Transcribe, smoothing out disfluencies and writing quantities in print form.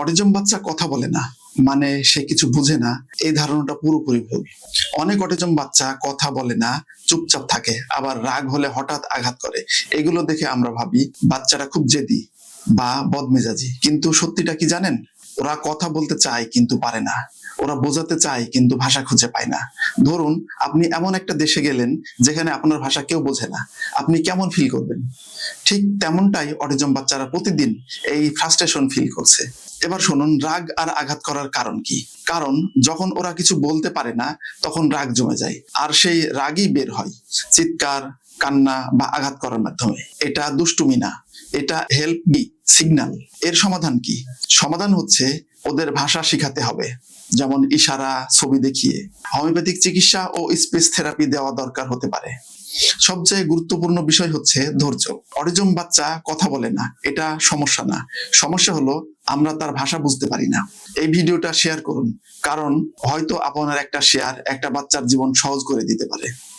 Autism বাচ্চা কথা বলে না মানে সে কিছু বুঝে না, এই ধারণাটা পুরোপুরি ভুল। অনেক অটিজম বাচ্চা কথা বলে না, চুপচাপ থাকে, আবার রাগ হলে হঠাৎ আঘাত করে। এগুলো দেখে আমরা ভাবি বাচ্চাটা খুব জেদি বা বদমেজাজি, কিন্তু সত্যিটা কি জানেন? ওরা কথা বলতে চায় কিন্তু পারে না, ওরা বোঝাতে চায় কিন্তু ভাষা খুঁজে পায় না। ধরুন আপনি এমন একটা দেশে গেলেন যেখানে আপনার ভাষা কেউ বোঝে না, আপনি কেমন ফিল করবেন? ঠিক তেমনটাই অটিজম বাচ্চারা প্রতিদিন এই ফ্রাস্ট্রেশন ফিল করছে। এবার শুনুন, রাগ আর আঘাত করার কারণ কি। কারণ যখন ওরা কিছু বলতে পারে না তখন রাগ জমে যায়, আর সেই রাগই বের হয় চিৎকার, কান্না বা আঘাত করার মাধ্যমে। এটা দুষ্টুমি না, এটা হেল্প বি সিগন্যাল। এর সমাধান কি? সমাধান হচ্ছে ওদের ভাষা শিখাতে হবে, যেমন ইশারা, ছবি দেখিয়ে। হোমিওপ্যাথিক চিকিৎসা ও স্পিচ থেরাপি দেওয়া দরকার হতে পারে। সবচেয়ে গুরুত্বপূর্ণ বিষয় হচ্ছে ধৈর্য। অটিজম বাচ্চা কথা বলে না, এটা সমস্যা না। সমস্যা হলো আমরা তার ভাষা বুঝতে পারি না। এই ভিডিওটা শেয়ার করুন, কারণ হয়তো আপনার একটা শেয়ার একটা বাচ্চার জীবন সহজ করে দিতে পারে।